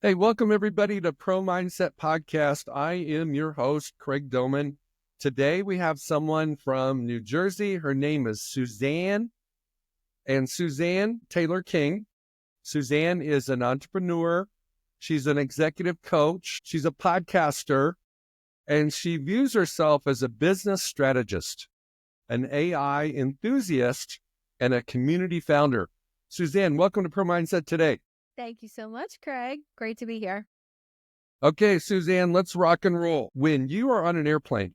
Hey, welcome everybody to Pro Mindset Podcast. I am your host, Craig Doman. Today we have someone from New Jersey. Her name is Suzanne Taylor-King. Suzanne is an entrepreneur. She's an executive coach. She's a podcaster, and she views herself as a business strategist, an AI enthusiast, and a community founder. Suzanne, welcome to Pro Mindset today. Thank you so much, Craig. Great to be here. Okay, Suzanne, let's rock and roll. When you are on an airplane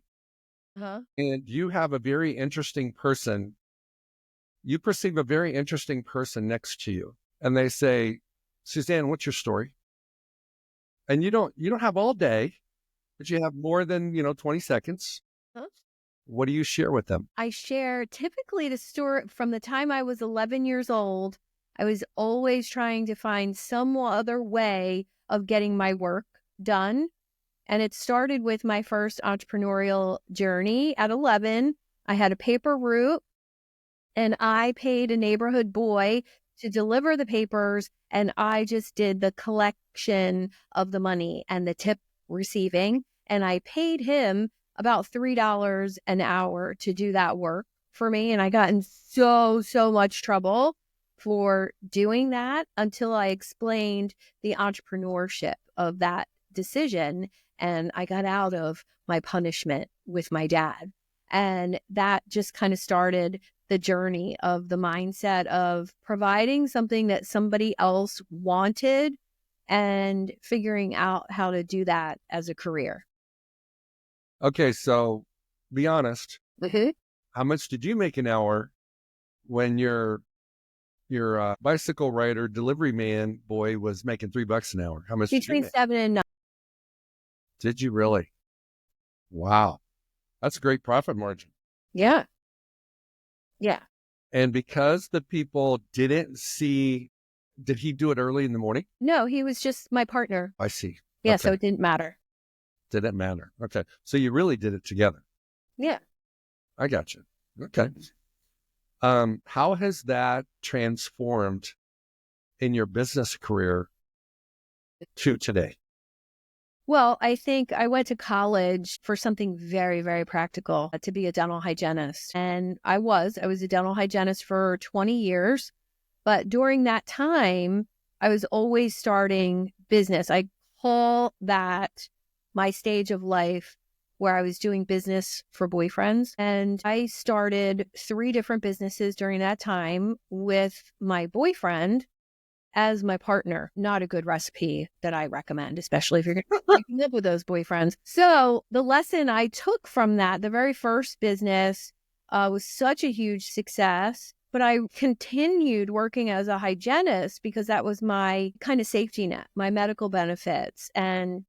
Uh-huh. and you have a very interesting person, you perceive a very interesting person next to you, and they say, Suzanne, what's your story? And you don't have all day, but you have more than, 20 seconds. Huh? What do you share with them? I share typically the story from the time I was 11 years old. I was always trying to find some other way of getting my work done. And it started with my first entrepreneurial journey at 11. I had a paper route and I paid a neighborhood boy to deliver the papers. And I just did the collection of the money and the tip receiving. And I paid him about $3 an hour to do that work for me. And I got in so much trouble for doing that until I explained the entrepreneurship of that decision. And I got out of my punishment with my dad. And that just kind of started the journey of the mindset of providing something that somebody else wanted and figuring out how to do that as a career. Okay, so be honest. Mm-hmm. How much did you make an hour when your bicycle rider delivery man boy was making $3 an hour? How much did you Between make? 7 and 9. Did you really? Wow. That's a great profit margin. Yeah. Yeah. And because the people didn't see, did he do it early in the morning? No, he was just my partner. I see. Yeah. Okay. So it didn't matter. Didn't matter. Okay. So you really did it together. Yeah. I got you. Okay. How has that transformed in your business career to today? Well, I think I went to college for something very, very practical to be a dental hygienist. And I was a dental hygienist for 20 years. But during that time, I was always starting business. I call that my stage of life where I was doing business for boyfriends. And I started 3 different businesses during that time with my boyfriend as my partner. Not a good recipe that I recommend, especially if you're going to live with those boyfriends. So the lesson I took from that, the very first business was such a huge success. But I continued working as a hygienist because that was my kind of safety net, my medical benefits and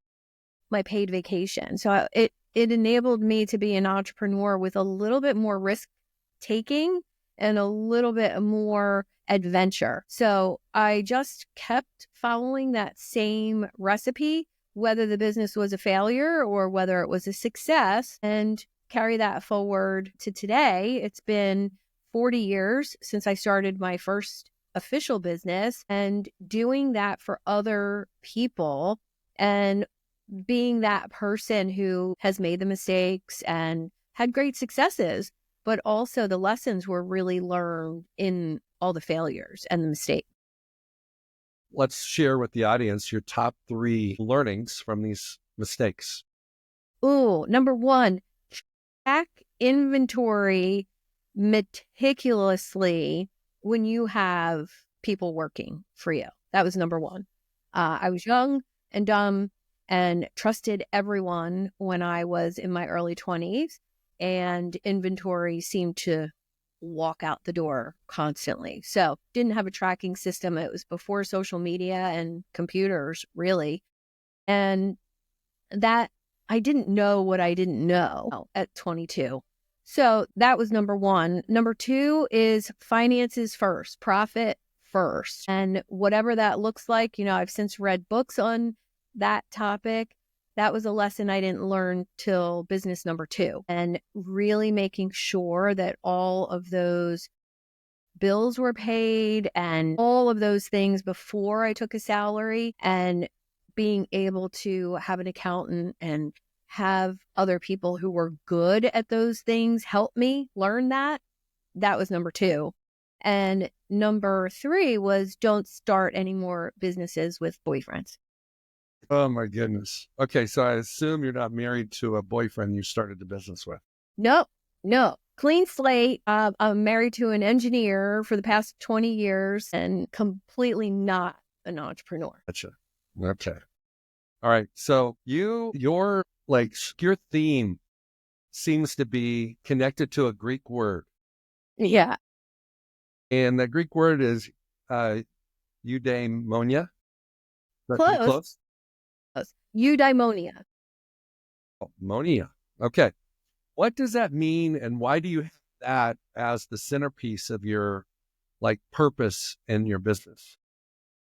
my paid vacation. So it enabled me to be an entrepreneur with a little bit more risk taking and a little bit more adventure. So I just kept following that same recipe, whether the business was a failure or whether it was a success, and carry that forward to today. It's been 40 years since I started my first official business, and doing that for other people and being that person who has made the mistakes and had great successes, but also the lessons were really learned in all the failures and the mistakes. Let's share with the audience your top 3 learnings from these mistakes. Ooh, number 1, track inventory meticulously when you have people working for you. That was number 1. I was young and dumb and trusted everyone when I was in my early 20s, and inventory seemed to walk out the door constantly. So didn't have a tracking system. It was before social media and computers, really. And that I didn't know what I didn't know at 22. So that was number 1. Number 2 is finances first, profit first. And whatever that looks like, I've since read books on that topic. That was a lesson I didn't learn till business number 2. And really making sure that all of those bills were paid and all of those things before I took a salary, and being able to have an accountant and have other people who were good at those things help me learn that. That was number 2. And number 3 was don't start any more businesses with boyfriends. Oh my goodness. Okay, so I assume you're not married to a boyfriend you started the business with. No. Clean slate. I'm married to an engineer for the past 20 years and completely not an entrepreneur. Gotcha. Okay. All right. So your theme seems to be connected to a Greek word. Yeah. And the Greek word is eudaimonia. That pretty Close. Eudaimonia. Oh, monia. Okay. What does that mean, and why do you have that as the centerpiece of your purpose in your business?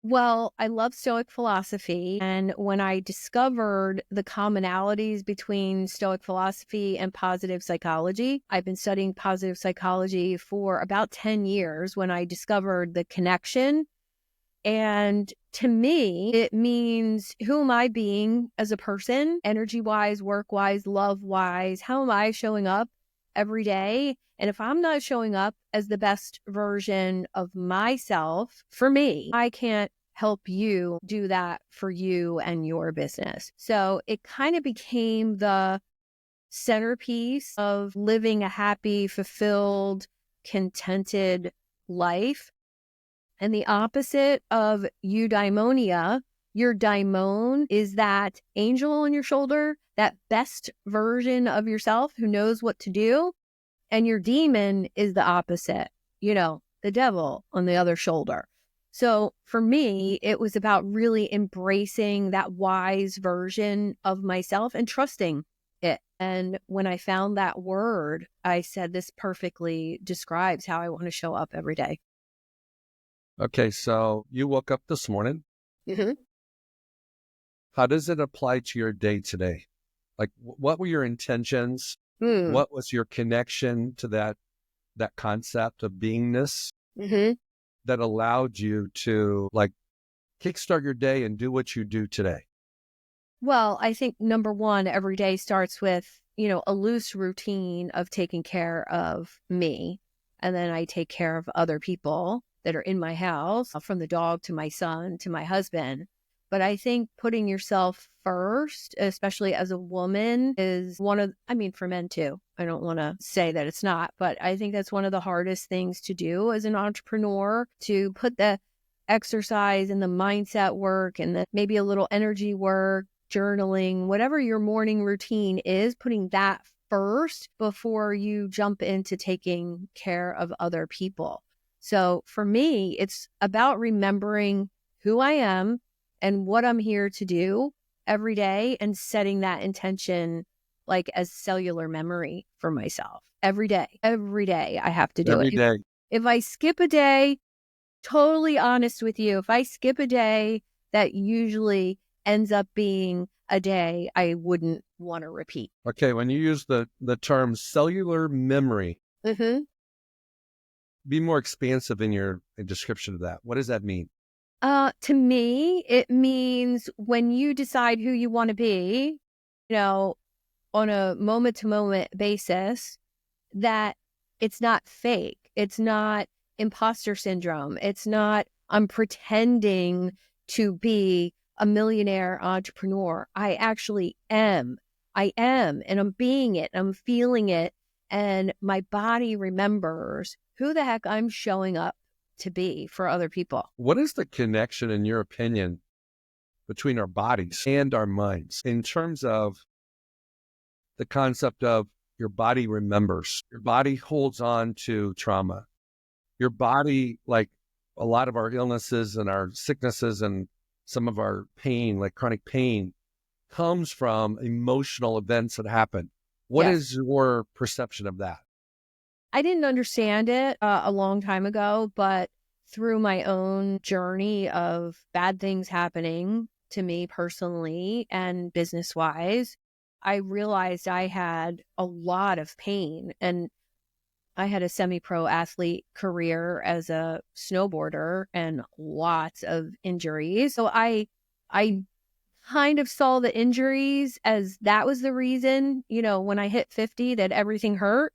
Well, I love Stoic philosophy. And when I discovered the commonalities between Stoic philosophy and positive psychology, I've been studying positive psychology for about 10 years when I discovered the connection. And to me, it means, who am I being as a person, energy-wise, work-wise, love-wise? How am I showing up every day? And if I'm not showing up as the best version of myself, for me, I can't help you do that for you and your business. So it kind of became the centerpiece of living a happy, fulfilled, contented life. And the opposite of eudaimonia, your daimon is that angel on your shoulder, that best version of yourself who knows what to do. And your demon is the opposite, the devil on the other shoulder. So for me, it was about really embracing that wise version of myself and trusting it. And when I found that word, I said, this perfectly describes how I want to show up every day. Okay, so you woke up this morning. Mm-hmm. How does it apply to your day today? What were your intentions? What was your connection to that concept of beingness that allowed you to kickstart your day and do what you do today? Well, I think number 1, every day starts with, a loose routine of taking care of me. And then I take care of other people that are in my house, from the dog to my son to my husband. But I think putting yourself first, especially as a woman, is for men too. I don't want to say that it's not, but I think that's one of the hardest things to do as an entrepreneur, to put the exercise and the mindset work and maybe a little energy work, journaling, whatever your morning routine is, putting that first before you jump into taking care of other people. So for me, it's about remembering who I am and what I'm here to do every day, and setting that intention as cellular memory for myself every day. Every day I have to do Every it. day. If I skip a day, totally honest with you, if I skip a day, that usually ends up being a day I wouldn't want to repeat. Okay, when you use the term cellular memory, be more expansive in your description of that. What does that mean? To me, it means when you decide who you want to be, on a moment-to-moment basis, that it's not fake. It's not imposter syndrome. It's not, I'm pretending to be a millionaire entrepreneur. I actually am. I am, and I'm being it. I'm feeling it. And my body remembers who the heck I'm showing up to be for other people. What is the connection, in your opinion, between our bodies and our minds in terms of the concept of your body remembers? Your body holds on to trauma. Your body, like a lot of our illnesses and our sicknesses and some of our pain, like chronic pain, comes from emotional events that happen. What is your perception of that? I didn't understand it a long time ago, but through my own journey of bad things happening to me personally and business-wise, I realized I had a lot of pain. And I had a semi-pro athlete career as a snowboarder and lots of injuries. So I kind of saw the injuries as that was the reason, when I hit 50 that everything hurt.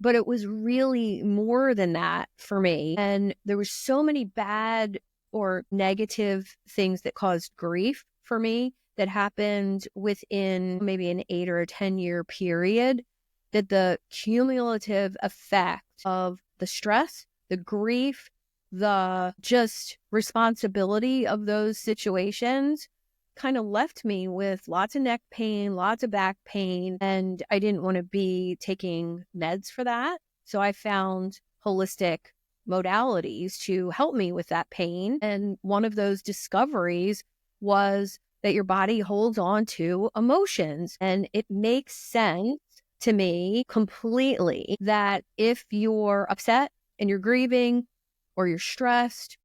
But it was really more than that for me. And there were so many bad or negative things that caused grief for me that happened within maybe an 8 or a 10-year period, that the cumulative effect of the stress, the grief, the just responsibility of those situations kind of left me with lots of neck pain, lots of back pain, and I didn't want to be taking meds for that. So I found holistic modalities to help me with that pain. And one of those discoveries was that your body holds on to emotions. And it makes sense to me completely that if you're upset and you're grieving or you're stressed,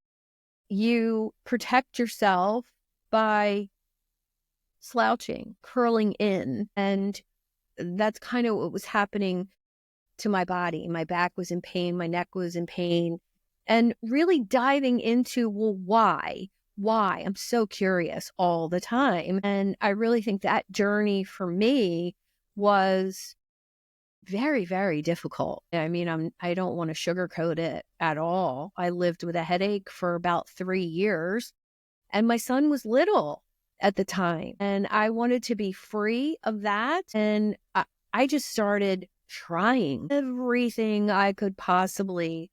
you protect yourself by slouching, curling in. And that's kind of what was happening to my body. My back was in pain, my neck was in pain, and really diving into, well, why? Why? I'm so curious all the time. And I really think that journey for me was very, very difficult. I mean, I don't want to sugarcoat it at all. I lived with a headache for about 3 years, and my son was little at the time. And I wanted to be free of that. And I just started trying everything I could possibly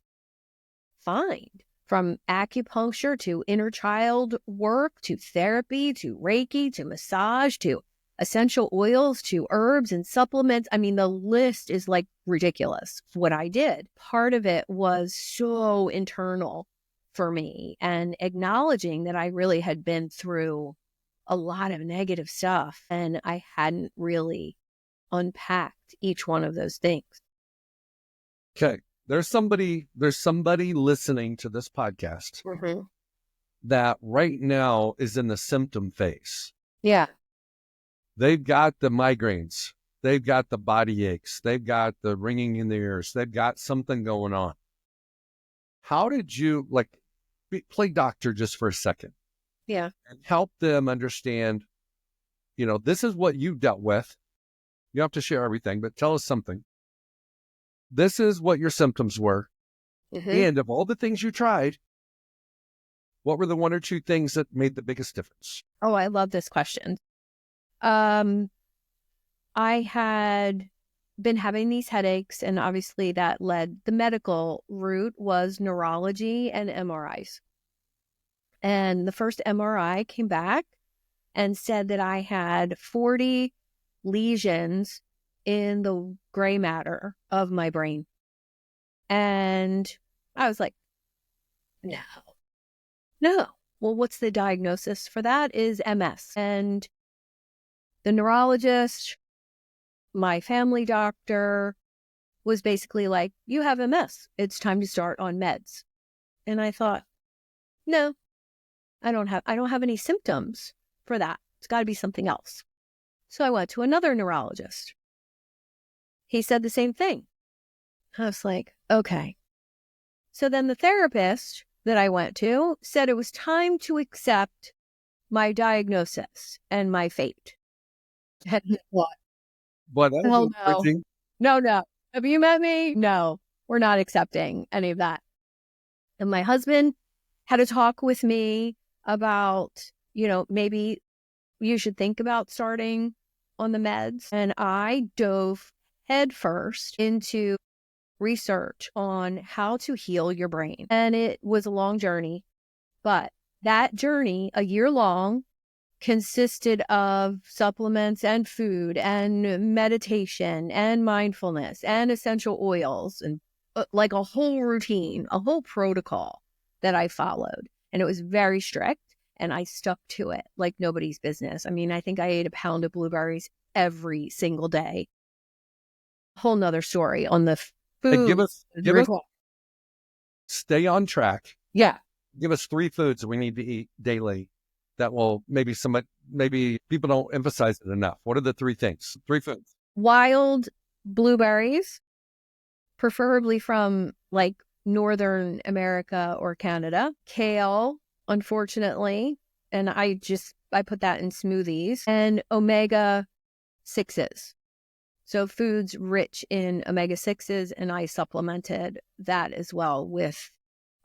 find, from acupuncture to inner child work to therapy to Reiki to massage to essential oils to herbs and supplements. I mean, the list is like ridiculous what I did. Part of it was so internal for me, and acknowledging that I really had been through a lot of negative stuff and I hadn't really unpacked each one of those things. Okay. There's somebody listening to this podcast that right now is in the symptom phase. Yeah. They've got the migraines. They've got the body aches. They've got the ringing in the ears. They've got something going on. How did you play doctor just for a second? Yeah. And help them understand, this is what you dealt with. You don't have to share everything, but tell us something. This is what your symptoms were. And of all the things you tried, what were the 1 or 2 things that made the biggest difference? Oh, I love this question. I had been having these headaches, and obviously that led, the medical route was neurology and MRIs. And the first MRI came back and said that I had 40 lesions in the gray matter of my brain. And I was like, no. Well, what's the diagnosis for that? Is MS. And the neurologist, my family doctor, was basically like, you have MS. It's time to start on meds. And I thought, no, I don't have any symptoms for that. It's got to be something else. So I went to another neurologist. He said the same thing. I was like, okay. So then the therapist that I went to said it was time to accept my diagnosis and my fate. And what? But Hell no. No. Have you met me? No, we're not accepting any of that. And my husband had a talk with me about, maybe you should think about starting on the meds. And I dove headfirst into research on how to heal your brain. And it was a long journey, but that journey, a year long, consisted of supplements and food and meditation and mindfulness and essential oils and like a whole routine, a whole protocol that I followed. And it was very strict, and I stuck to it like nobody's business. I mean, I think I ate a pound of blueberries every single day. Whole nother story on the food. Give us, stay on track. Yeah. Give us 3 foods that we need to eat daily that will maybe people don't emphasize it enough. What are the 3 things? 3 foods. Wild blueberries, preferably from like Northern America or Canada. Kale, unfortunately, And I put that in smoothies, and omega 6s. So foods rich in omega 6s, and I supplemented that as well with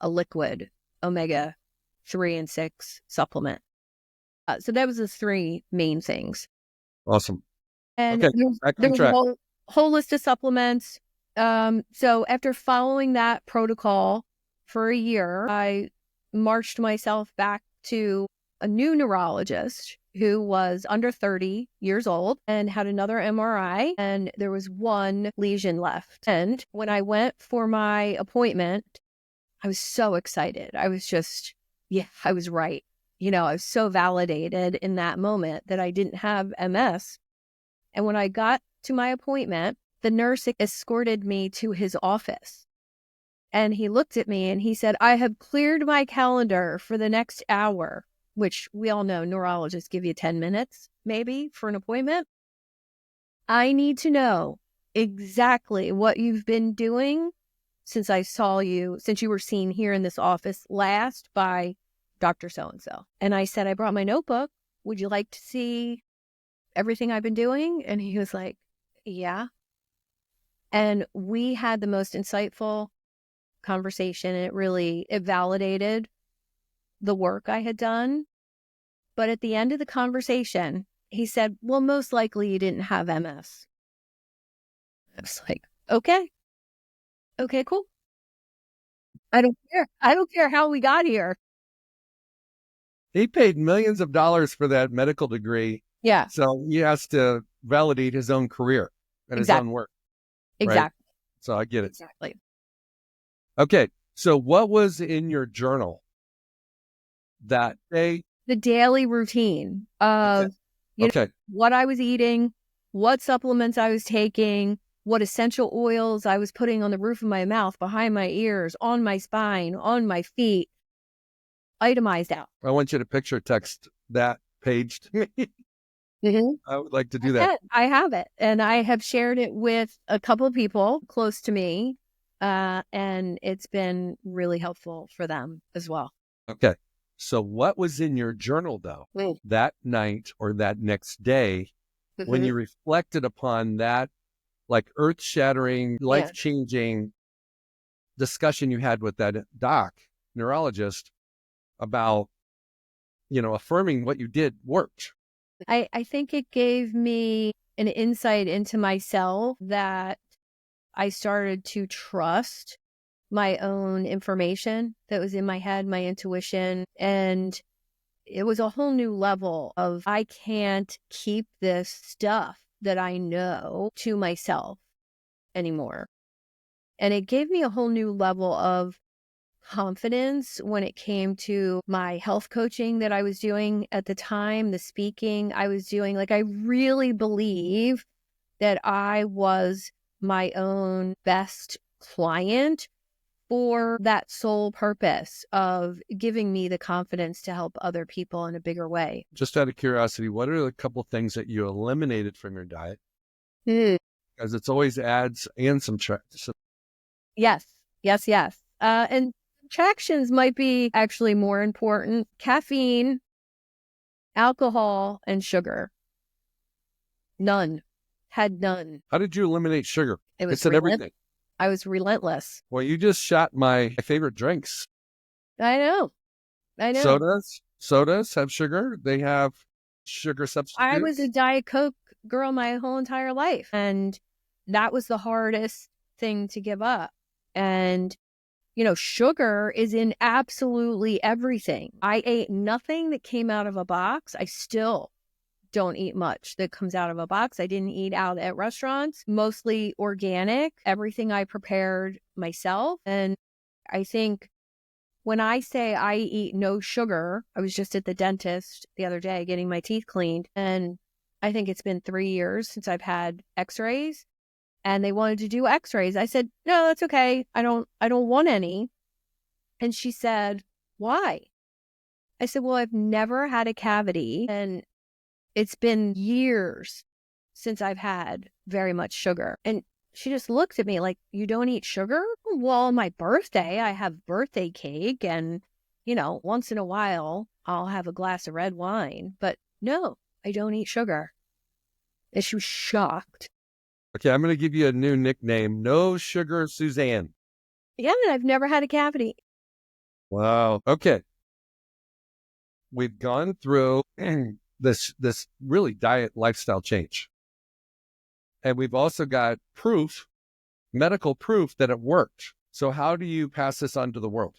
a liquid omega 3 and 6 supplement. So that was the three main things. Awesome. And Okay, back on there was a track. whole list of supplements. So after following that protocol for a year, I marched myself back to a new neurologist who was under 30 years old and had another MRI, and there was one lesion left. And when I went for my appointment, I was so excited. I was just, yeah, I was right. I was so validated in that moment that I didn't have MS. And when I got to my appointment, the nurse escorted me to his office. And he looked at me and he said, I have cleared my calendar for the next hour, which we all know neurologists give you 10 minutes, maybe, for an appointment. I need to know exactly what you've been doing since you were seen here in this office last by Dr. So-and-so. And I said, I brought my notebook. Would you like to see everything I've been doing? And he was like, yeah. And we had the most insightful conversation. It validated the work I had done. But at the end of the conversation, he said, well, most likely you didn't have MS. I was like, okay, cool. I don't care. I don't care how we got here. He paid millions of dollars for that medical degree. Yeah. So he has to validate his own career and his own work. Exactly. Right? So I get it. Exactly. Okay. So what was in your journal that day? The daily routine of what I was eating, what supplements I was taking, what essential oils I was putting on the roof of my mouth, behind my ears, on my spine, on my feet, itemized out. I want you to picture text that page to me. I would like to do that. I have it. And I have shared it with a couple of people close to me. And it's been really helpful for them as well. Okay. So what was in your journal, though, that night or that next day when you reflected upon that, like earth-shattering, life-changing discussion you had with that neurologist about, affirming what you did worked? I think it gave me an insight into myself that I started to trust my own information that was in my head, my intuition. And it was a whole new level of, I can't keep this stuff that I know to myself anymore. And it gave me a whole new level of confidence when it came to my health coaching that I was doing at the time, the speaking I was doing. Like, I really believe that I was my own best client for that sole purpose of giving me the confidence to help other people in a bigger way. Just out of curiosity, what are the couple things that you eliminated from your diet? Because it's always ads and some Yes. And subtractions might be actually more important. Caffeine, alcohol, and sugar. None. Had none. How did you eliminate sugar? It was everything. I was relentless. Well, you just shot my favorite drinks. I know. Sodas have sugar. They have sugar substitutes. I was a Diet Coke girl my whole entire life. And that was the hardest thing to give up. And, sugar is in absolutely everything. I ate nothing that came out of a box. I still don't eat much that comes out of a box. I didn't eat out at restaurants, mostly organic, everything I prepared myself. And I think when I say I eat no sugar, I was just at the dentist the other day getting my teeth cleaned. And I think it's been 3 years since I've had x-rays, and they wanted to do x-rays. I said, no, that's okay. I don't want any. And she said, why? I said, well, I've never had a cavity, and it's been years since I've had very much sugar. And she just looked at me like, you don't eat sugar? Well, on my birthday, I have birthday cake and once in a while I'll have a glass of red wine, but no, I don't eat sugar. And she was shocked. Okay, I'm going to give you a new nickname. No Sugar Suzanne. Yeah, and I've never had a cavity. Wow. Okay. We've gone through this really diet lifestyle change. And we've also got proof, medical proof that it worked. So how do you pass this on to the world?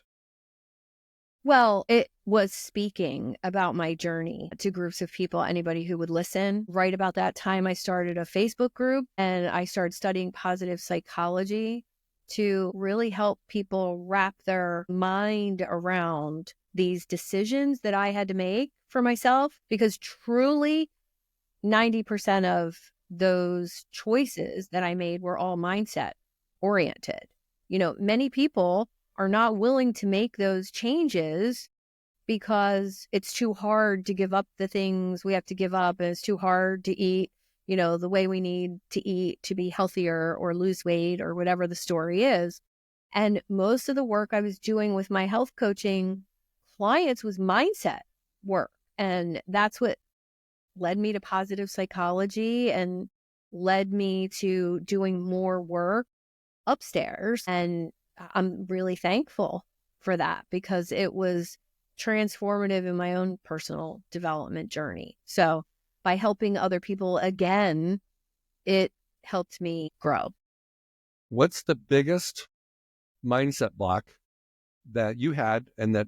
Well, it was speaking about my journey to groups of people, anybody who would listen. Right about that time, I started a Facebook group and I started studying positive psychology to really help people wrap their mind around these decisions that I had to make for myself, because truly 90% of those choices that I made were all mindset oriented. Many people are not willing to make those changes because it's too hard to give up the things we have to give up, and it's too hard to eat, the way we need to eat to be healthier or lose weight or whatever the story is. And most of the work I was doing with my health coaching clients was mindset work. And that's what led me to positive psychology and led me to doing more work upstairs. And I'm really thankful for that because it was transformative in my own personal development journey. So by helping other people again, it helped me grow. What's the biggest mindset block that you had, and that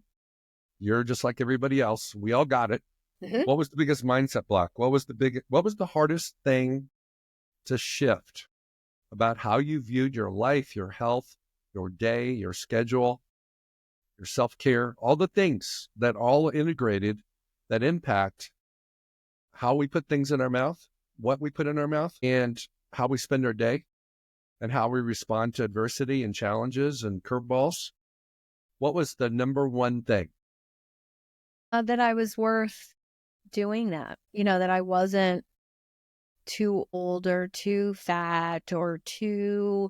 you're just like everybody else? We all got it. Mm-hmm. What was the biggest mindset block? What was the hardest thing to shift about how you viewed your life, your health, your day, your schedule, your self-care, all the things that all integrated that impact how we put things in our mouth, what we put in our mouth, and how we spend our day, and how we respond to adversity and challenges and curveballs? What was the number one thing? That I was worth doing that, that I wasn't too old or too fat or too,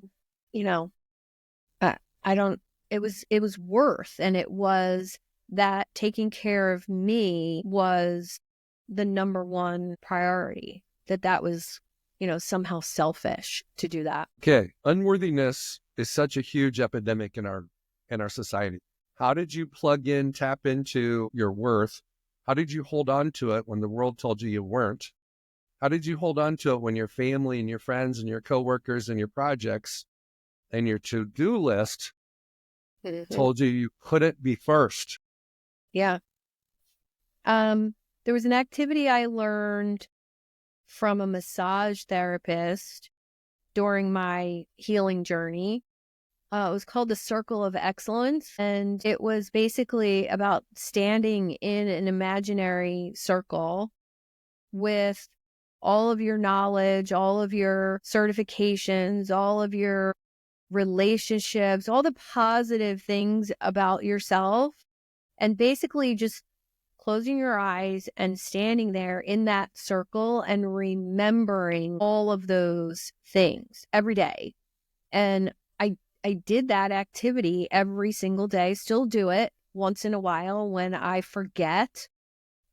I don't, it was worth, and it was that taking care of me was the number one priority, that was, somehow selfish to do that. Okay. Unworthiness is such a huge epidemic in our society. How did you tap into your worth? How did you hold on to it when the world told you weren't? How did you hold on to it when your family and your friends and your coworkers and your projects and your to-do list told you couldn't be first? Yeah. There was an activity I learned from a massage therapist during my healing journey. It was called the Circle of Excellence, and it was basically about standing in an imaginary circle with all of your knowledge, all of your certifications, all of your relationships, all the positive things about yourself, and basically just closing your eyes and standing there in that circle and remembering all of those things every day. And I did that activity every single day, still do it once in a while when I forget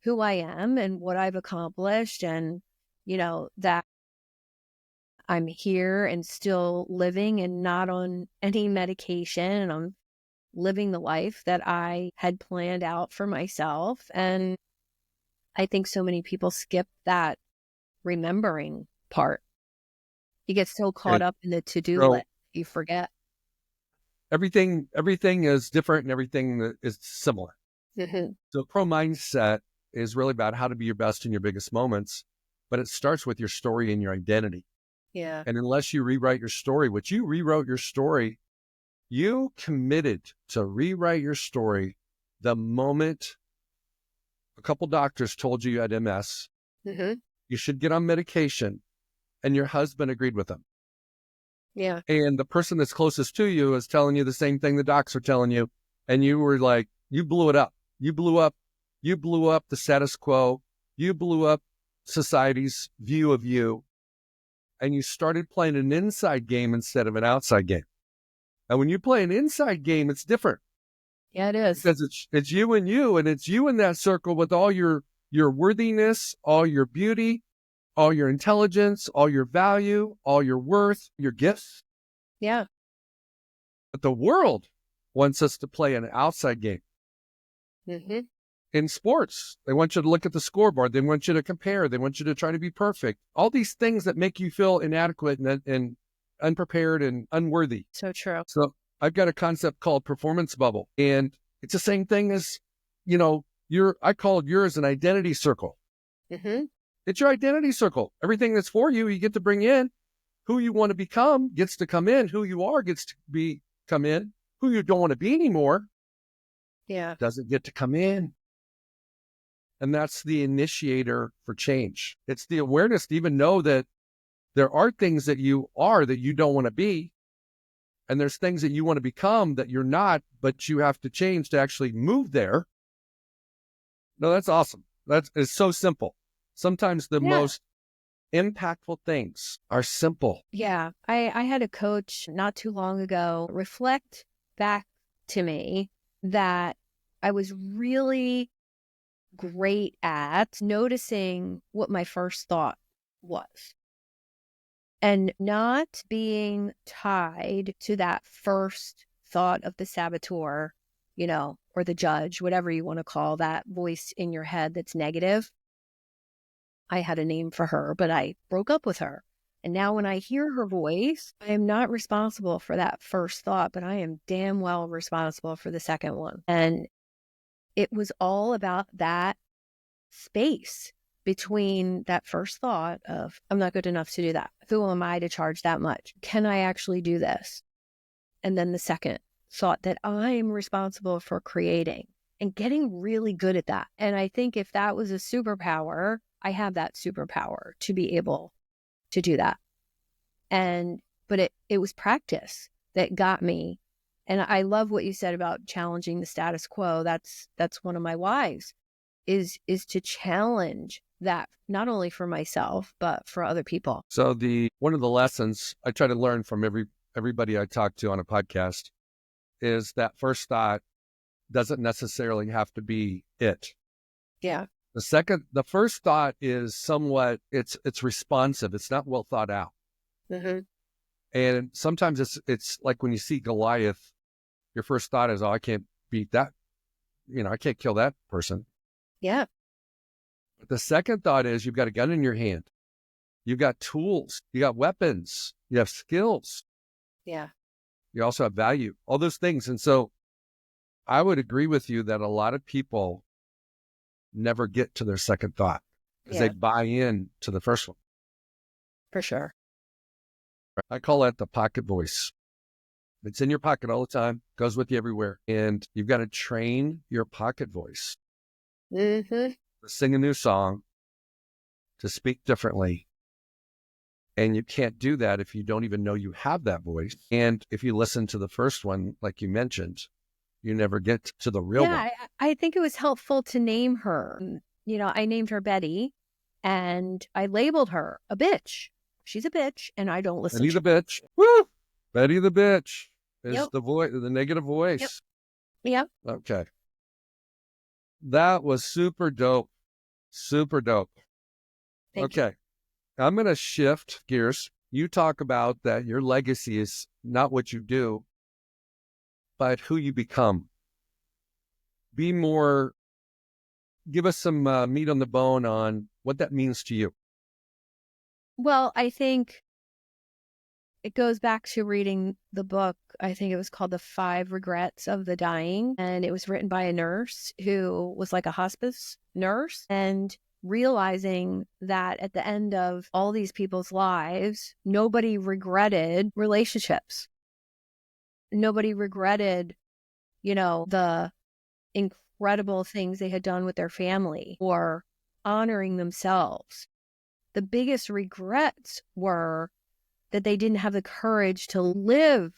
who I am and what I've accomplished, and, that I'm here and still living and not on any medication, and I'm living the life that I had planned out for myself. And I think so many people skip that remembering part. You get so caught up in the to-do list, you forget. Everything is different and everything is similar. So pro mindset is really about how to be your best in your biggest moments, but it starts with your story and your identity. Yeah. And unless you rewrite your story, which you rewrote your story, you committed to rewrite your story the moment a couple doctors told you had MS, you should get on medication, and your husband agreed with them. Yeah. And the person that's closest to you is telling you the same thing the docs are telling you. And you were like, you blew it up. You blew up the status quo. You blew up society's view of you. And you started playing an inside game instead of an outside game. And when you play an inside game, it's different. Yeah, it is. Because it's you and it's you in that circle with all your worthiness, all your beauty, all your intelligence, all your value, all your worth, your gifts. Yeah. But the world wants us to play an outside game. Mm-hmm. In sports, they want you to look at the scoreboard. They want you to compare. They want you to try to be perfect. All these things that make you feel inadequate and unprepared and unworthy. So true. So I've got a concept called performance bubble. And it's the same thing as, I call yours an identity circle. Mm-hmm. It's your identity circle. Everything that's for you, you get to bring in. Who you want to become gets to come in. Who you are gets to come in. Who you don't want to be anymore doesn't get to come in. And that's the initiator for change. It's the awareness to even know that there are things that you are that you don't want to be. And there's things that you want to become that you're not, but you have to change to actually move there. No, that's awesome. It's so simple. Sometimes the most impactful things are simple. Yeah. I had a coach not too long ago reflect back to me that I was really great at noticing what my first thought was and not being tied to that first thought of the saboteur, or the judge, whatever you want to call that voice in your head that's negative. I had a name for her, but I broke up with her. And now when I hear her voice, I am not responsible for that first thought, but I am damn well responsible for the second one. And it was all about that space between that first thought of, I'm not good enough to do that. Who am I to charge that much? Can I actually do this? And then the second thought that I'm responsible for creating and getting really good at that. And I think if that was a superpower, I have that superpower to be able to do that. But it was practice that got me. And I love what you said about challenging the status quo. That's one of my whys is to challenge that, not only for myself, but for other people. So one of the lessons I try to learn from everybody I talk to on a podcast is that first thought doesn't necessarily have to be it. Yeah. The first thought is somewhat, it's responsive. It's not well thought out. Mm-hmm. And sometimes it's like when you see Goliath, your first thought is, oh, I can't beat that. I can't kill that person. Yeah. But the second thought is you've got a gun in your hand. You've got tools. You got weapons. You have skills. Yeah. You also have value, all those things. And so I would agree with you that a lot of people never get to their second thought because they buy in to the first one. For sure. I call that the pocket voice. It's in your pocket all the time, goes with you everywhere. And you've got to train your pocket voice Mm-hmm. to sing a new song, to speak differently. And you can't do that if you don't even know you have that voice. And if you listen to the first one, like you mentioned, you never get to the real one. I think it was helpful to name her. I named her Betty, and I labeled her a bitch. She's a bitch, and I don't listen. Betty the bitch. Woo! Betty the bitch is Yep. the voice, the negative voice. Yep. Okay. That was super dope. Super dope. Thank you. Okay. I'm going to shift gears. You talk about that your legacy is not what you do, but who you become. Give us some meat on the bone on what that means to you. Well, I think it goes back to reading the book. I think it was called The 5 Regrets of the Dying. And it was written by a nurse who was like a hospice nurse, and realizing that at the end of all these people's lives, nobody regretted relationships. Nobody regretted, the incredible things they had done with their family or honoring themselves. The biggest regrets were that they didn't have the courage to live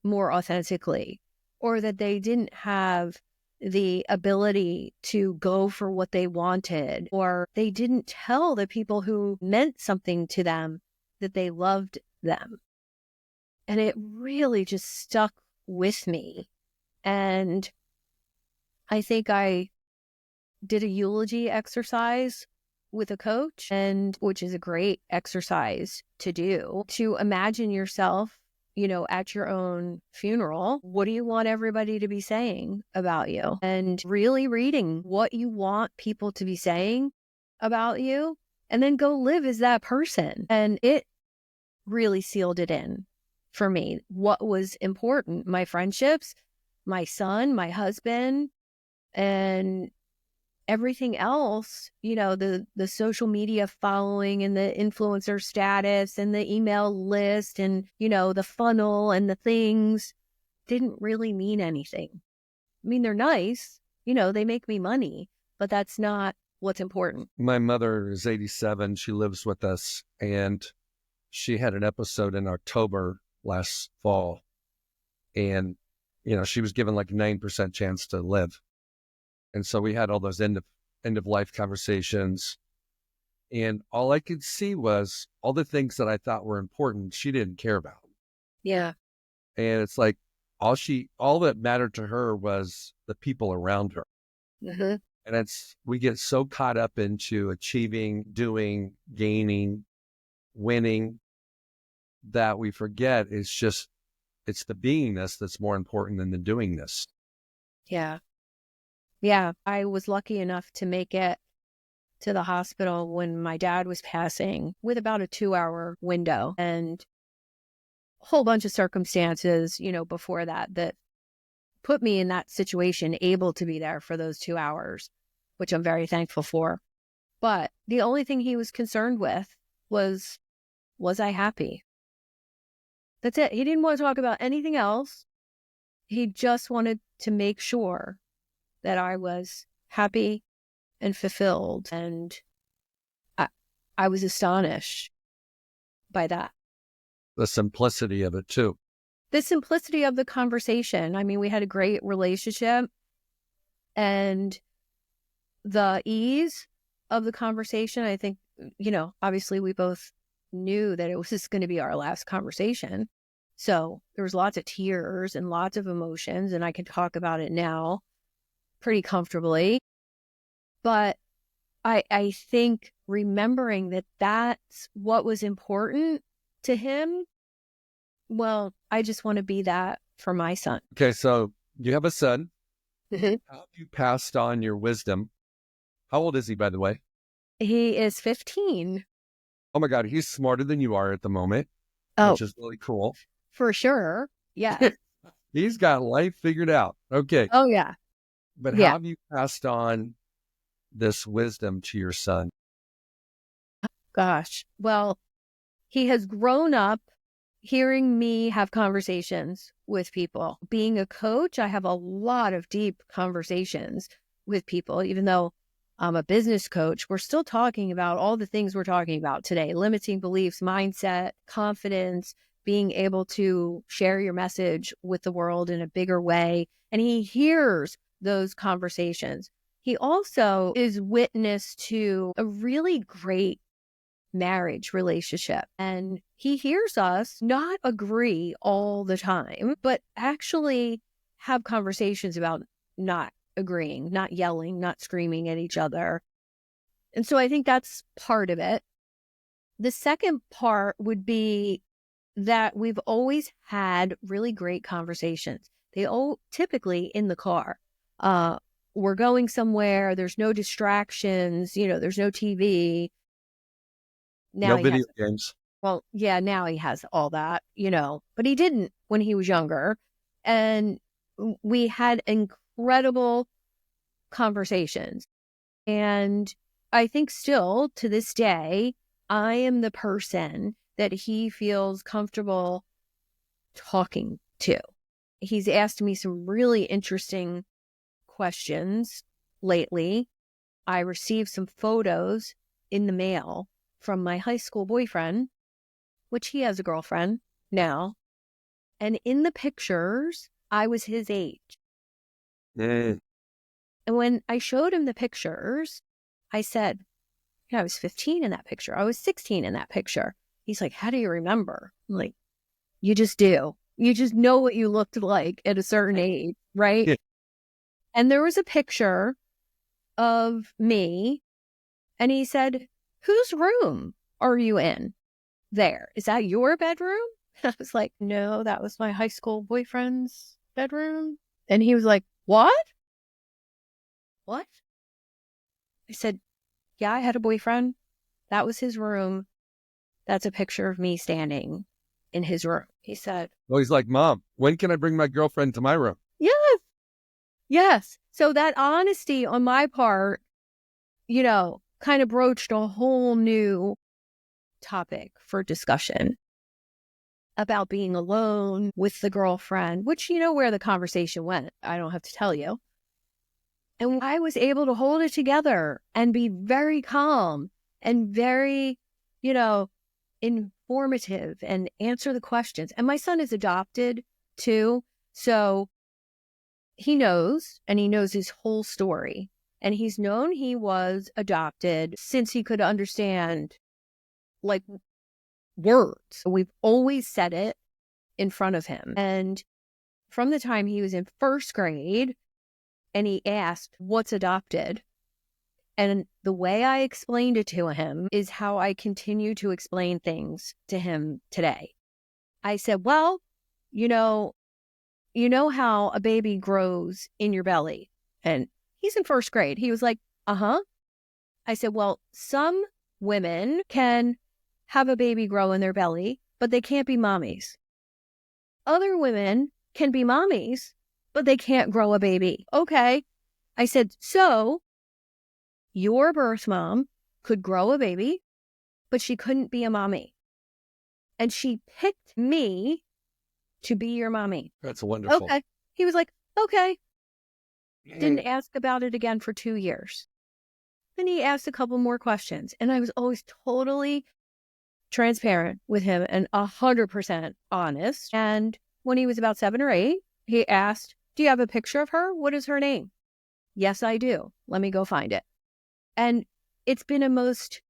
more authentically, or that they didn't have the ability to go for what they wanted, or they didn't tell the people who meant something to them that they loved them. And it really just stuck with me. And I think I did a eulogy exercise with a coach, and which is a great exercise to do, to imagine yourself, at your own funeral. What do you want everybody to be saying about you? And really reading what you want people to be saying about you, and then go live as that person. And it really sealed it in for me. What was important, my friendships, my son, my husband, and everything else, the social media following and the influencer status and the email list and, the funnel and the things didn't really mean anything. I mean, they're nice, they make me money, but that's not what's important. My mother is 87. She lives with us, and she had an episode in October last fall, and, she was given like a 9% chance to live. And so we had all those end of life conversations, and all I could see was all the things that I thought were important she didn't care about. Yeah. And it's like all that mattered to her was the people around her. Mm-hmm. And we get so caught up into achieving, doing, gaining, winning, that we forget it's the beingness that's more important than the doingness. Yeah. Yeah, I was lucky enough to make it to the hospital when my dad was passing with about a 2-hour window, and a whole bunch of circumstances, before that put me in that situation, able to be there for those 2 hours, which I'm very thankful for. But the only thing he was concerned with was I happy? That's it. He didn't want to talk about anything else. He just wanted to make sure that I was happy and fulfilled. And I was astonished by that. The simplicity of it too. The simplicity of the conversation. I mean, we had a great relationship, and the ease of the conversation, I think, obviously we both knew that it was just going to be our last conversation. So there was lots of tears and lots of emotions, and I can talk about it now pretty comfortably. But I think remembering that that's what was important to him, well, I just want to be that for my son. Okay, so you have a son. Mm-hmm. How have you passed on your wisdom? How old is he, by the way? He is 15. Oh my God, he's smarter than you are at the moment, Oh, which is really cool. for sure. Yeah. He's got life figured out. Okay. Oh, yeah. But Yeah. how have you passed on this wisdom to your son? Gosh. Well, he has grown up hearing me have conversations with people. Being a coach, I have a lot of deep conversations with people. Even though I'm a business coach, we're still talking about all the things we're talking about today: limiting beliefs, mindset, confidence, being able to share your message with the world in a bigger way. And he hears those conversations. He also is witness to a really great marriage relationship. And he hears us not agree all the time, but actually have conversations about not agreeing, not yelling, not screaming at each other. And so I think that's part of it. The second part would be that we've always had really great conversations. They all typically in the car. We're going somewhere, there's no distractions, there's no TV. Now No video games. Well, yeah, now he has all that, but he didn't when he was younger. And we had incredible conversations. And I think still to this day, I am the person that he feels comfortable talking to. He's asked me some really interesting questions lately. I received some photos in the mail from my high school boyfriend, which he has a girlfriend now. And in the pictures, I was his age. Mm. And when I showed him the pictures, I said, I was 15 in that picture. I was 16 in that picture. He's like, how do you remember? I'm like, you just do. You just know what you looked like at a certain age, right? Yeah. And there was a picture of me. And he said, whose room are you in there? Is that your bedroom? I was like, no, that was my high school boyfriend's bedroom. And he was like, what? What? I said, yeah, I had a boyfriend. That was his room. That's a picture of me standing in his room. He said, Well, he's like, Mom, when can I bring my girlfriend to my room? yes, yes. So that honesty on my part, kind of broached a whole new topic for discussion about being alone with the girlfriend, which where the conversation went. I don't have to tell you. And I was able to hold it together and be very calm and very, informative and answer the questions. And my son is adopted too. So he knows, and he knows his whole story. And he's known he was adopted since he could understand like words. We've always said it in front of him. And from the time he was in first grade and he asked, what's adopted? And the way I explained it to him is how I continue to explain things to him today. I said, well, you know how a baby grows in your belly. And he's in first grade. He was like, uh-huh. I said, well, some women can have a baby grow in their belly, but they can't be mommies. Other women can be mommies, but they can't grow a baby. Okay. I said, so your birth mom could grow a baby, but she couldn't be a mommy. And she picked me to be your mommy. That's wonderful. Okay. He was like, okay. Didn't ask about it again for 2 years. Then he asked a couple more questions. And I was always totally transparent with him and 100% honest. And when he was about 7 or 8, he asked, do you have a picture of her? What is her name? Yes, I do. Let me go find it. And it's been a most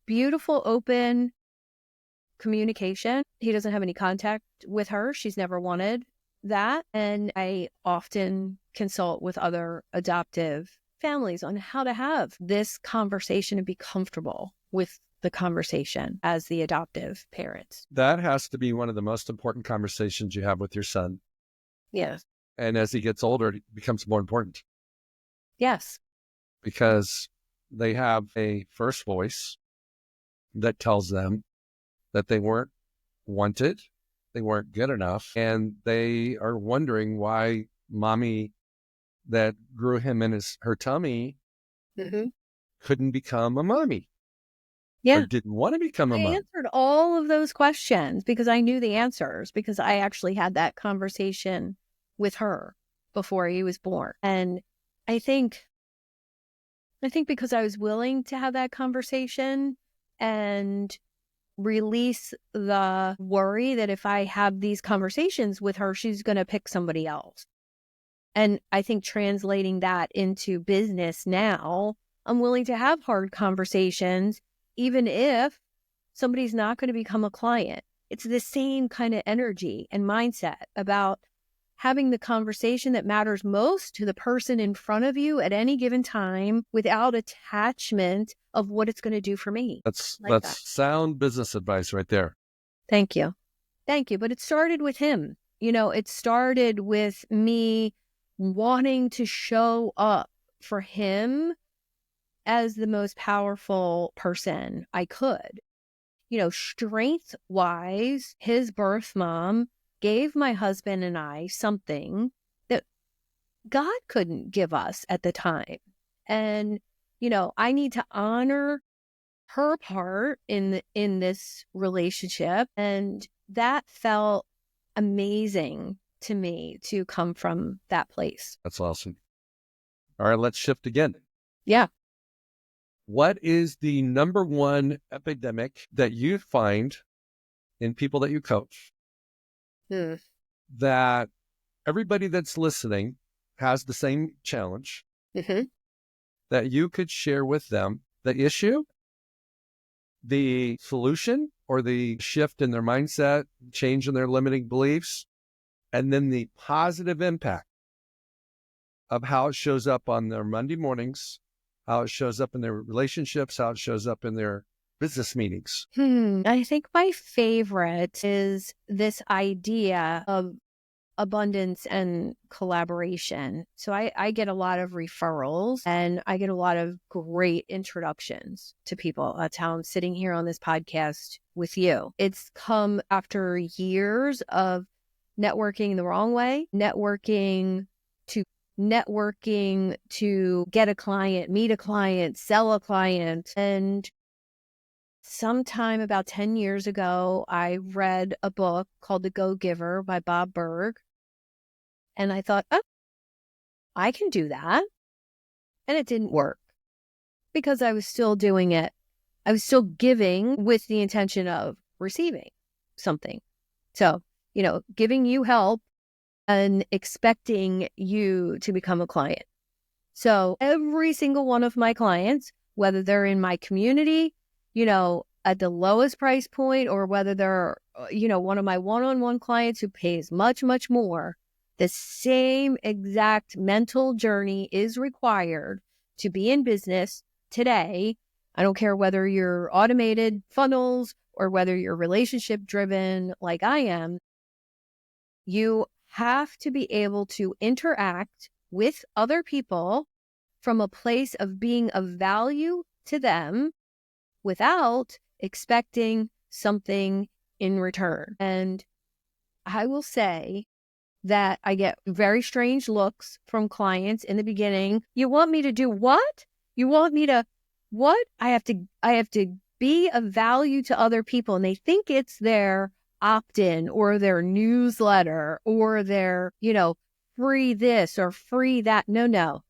beautiful, open communication. He doesn't have any contact with her. She's never wanted that. And I often consult with other adoptive families on how to have this conversation and be comfortable with the conversation as the adoptive parents. That has to be one of the most important conversations you have with your son. Yes. And as he gets older, it becomes more important. Yes. Because they have a first voice that tells them that they weren't wanted, they weren't good enough, and they are wondering why mommy that grew him in her tummy couldn't become a mommy. Yeah. Or didn't want to become a I mom. answered all of those questions because I knew the answers, because I actually had that conversation with her before he was born. And I think because I was willing to have that conversation and release the worry that if I have these conversations with her, she's going to pick somebody else. And I think translating that into business now, I'm willing to have hard conversations, even if somebody's not going to become a client. It's the same kind of energy and mindset about having the conversation that matters most to the person in front of you at any given time without attachment of what it's going to do for me. That's that. Sound business advice right there. Thank you. Thank you. But it started with him. It started with me wanting to show up for him as the most powerful person I could. Strength-wise, his birth mom gave my husband and I something that God couldn't give us at the time. And, I need to honor her part in this relationship. And that felt amazing to me to come from that place. That's awesome. All right, let's shift again. Yeah. What is the number one epidemic that you find in people that you coach that everybody that's listening has the same challenge that you could share with them? The issue, the solution, or the shift in their mindset, change in their limiting beliefs, and then the positive impact of how it shows up on their Monday mornings, how it shows up in their relationships, how it shows up in their business meetings? I think my favorite is this idea of abundance and collaboration. So I get a lot of referrals and I get a lot of great introductions to people. That's how I'm sitting here on this podcast with you. It's come after years of networking the wrong way, networking to get a client, meet a client, sell a client. And sometime about 10 years ago, I read a book called The Go-Giver by Bob Burg. And I thought, oh, I can do that. And it didn't work because I was still doing it. I was still giving with the intention of receiving something. So, giving you help and expecting you to become a client. So every single one of my clients, whether they're in my community, at the lowest price point, or whether they're, one of my one-on-one clients who pays much, much more, the same exact mental journey is required to be in business today. I don't care whether you're automated funnels or whether you're relationship driven like I am. You have to be able to interact with other people from a place of being of value to them without expecting something in return. And I will say that I get very strange looks from clients in the beginning. You want me to do what? You want me to what? I have to be of value to other people, and they think it's their opt-in or their newsletter or their, free this or free that. No.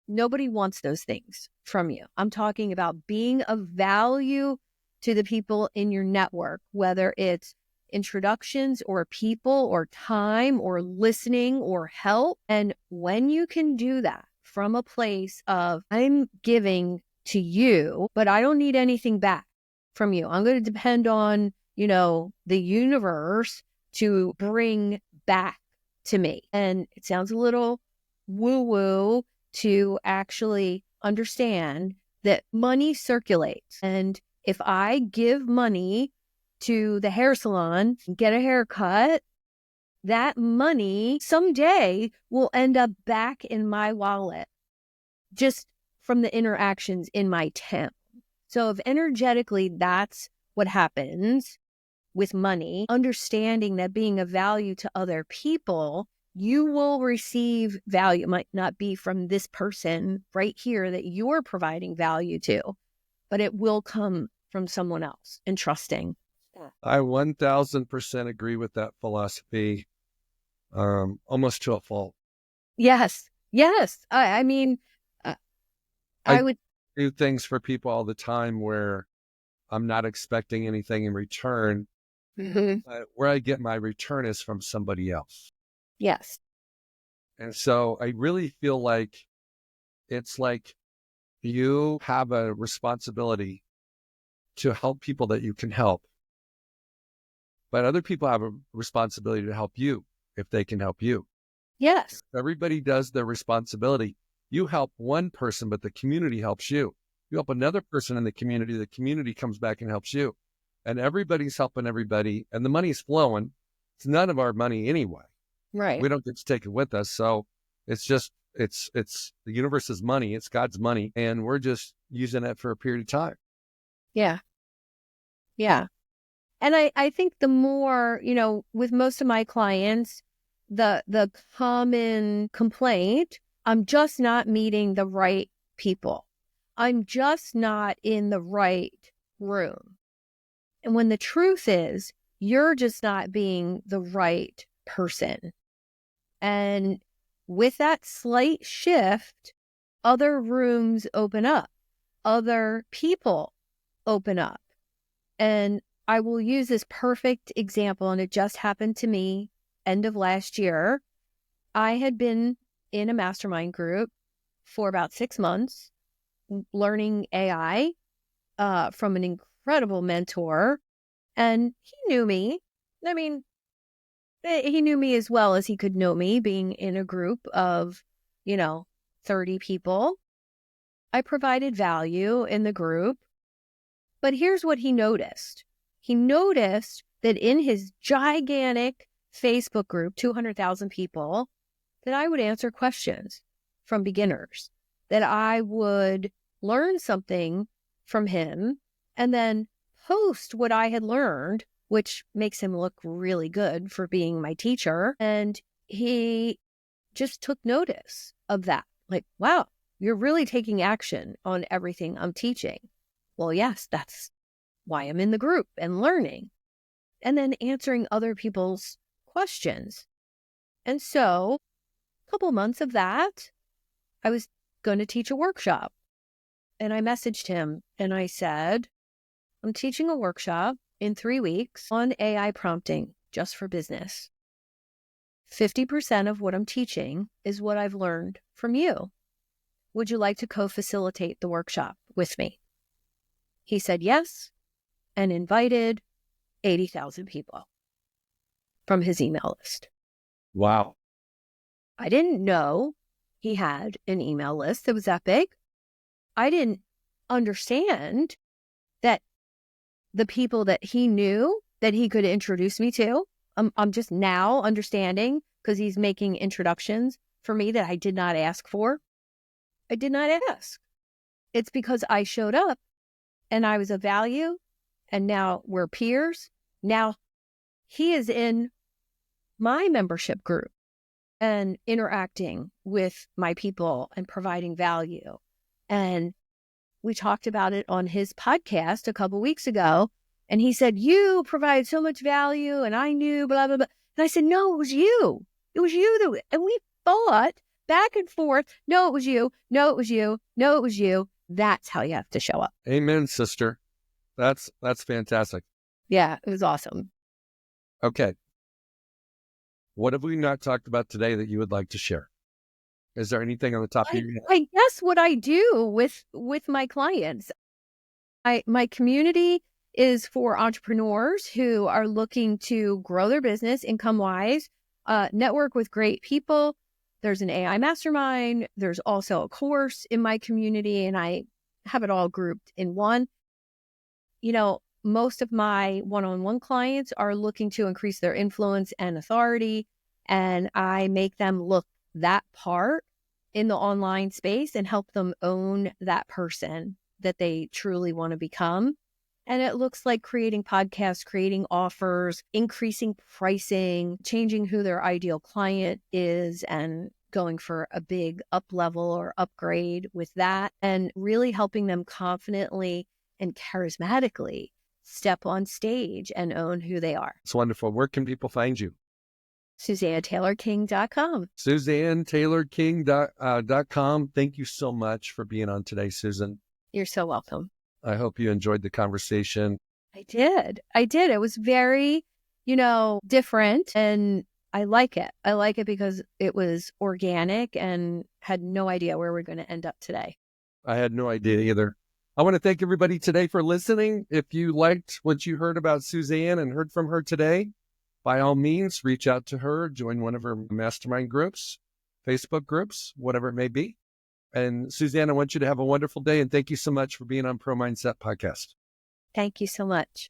Nobody wants those things from you. I'm talking about being of value to the people in your network, whether it's introductions or people or time or listening or help. And when you can do that from a place of I'm giving to you, but I don't need anything back from you. I'm going to depend on, the universe to bring back to me. And it sounds a little woo-woo to actually understand that money circulates. And if I give money to the hair salon, get a haircut, that money someday will end up back in my wallet just from the interactions in my town. So if energetically that's what happens with money, understanding that being of value to other people, you will receive value. It might not be from this person right here that you're providing value to, but it will come from someone else, and trusting. I 1000% agree with that philosophy, almost to a fault. Yes. I mean, I would do things for people all the time where I'm not expecting anything in return. Where I get my return is from somebody else. Yes. And so I really feel like it's like you have a responsibility to help people that you can help. But other people have a responsibility to help you if they can help you. Yes. Everybody does their responsibility. You help one person, but the community helps you. You help another person in the community comes back and helps you. And everybody's helping everybody, and the money's flowing. It's none of our money anyway. Right. We don't get to take it with us. So it's just, it's the universe's money. It's God's money. And we're just using it for a period of time. Yeah. And I think the more, with most of my clients, the common complaint, I'm just not meeting the right people. I'm just not in the right room. And when the truth is, you're just not being the right person. And with that slight shift, other rooms open up, other people open up. And I will use this perfect example, and it just happened to me end of last year. I had been in a mastermind group for about 6 months, learning AI from an incredible mentor. And he knew me. I mean, he knew me as well as he could know me, being in a group of 30 people. I provided value in the group. But here's what he noticed. He noticed that in his gigantic Facebook group, 200,000 people, that I would answer questions from beginners, that I would learn something from him and then post what I had learned, which makes him look really good for being my teacher. And he just took notice of that. Like, wow, you're really taking action on everything I'm teaching. Well, yes, that's why I'm in the group and learning and then answering other people's questions. And so a couple months of that, I was going to teach a workshop. And I messaged him and I said, I'm teaching a workshop in 3 weeks on AI prompting just for business. 50% of what I'm teaching is what I've learned from you. Would you like to co-facilitate the workshop with me? He said yes and invited 80,000 people from his email list. Wow. I didn't know he had an email list that was that big. I didn't understand that the people that he knew that he could introduce me to, I'm just now understanding because he's making introductions for me that I did not ask for. I did not ask. It's because I showed up and I was of value and now we're peers. Now he is in my membership group and interacting with my people and providing value. And we talked about it on his podcast a couple weeks ago. And he said, you provide so much value and I knew blah, blah, blah. And I said, no, it was you. It was you. And we fought back and forth. No, it was you. No, it was you. No, it was you. That's how you have to show up. Amen, sister. That's fantastic. Yeah, it was awesome. Okay. What have we not talked about today that you would like to share? Is there anything on the top of your head? I guess what I do with my clients, my community is for entrepreneurs who are looking to grow their business income-wise, network with great people. There's an AI mastermind. There's also a course in my community, and I have it all grouped in one. Most of my one-on-one clients are looking to increase their influence and authority, and I make them look that part in the online space and help them own that person that they truly want to become. And it looks like creating podcasts, creating offers, increasing pricing, changing who their ideal client is and going for a big up level or upgrade with that, and really helping them confidently and charismatically step on stage and own who they are. It's wonderful. Where can people find you? SuzanneTaylor-King.com. SuzanneTaylor-King.com. Thank you so much for being on today, Susan. You're so welcome. I hope you enjoyed the conversation. I did. It was very, different, and I like it. I like it because it was organic and had no idea where we're going to end up today. I had no idea either. I want to thank everybody today for listening. If you liked what you heard about Suzanne and heard from her today, by all means, reach out to her, join one of her mastermind groups, Facebook groups, whatever it may be. And Suzanne, I want you to have a wonderful day. And thank you so much for being on Pro Mindset Podcast. Thank you so much.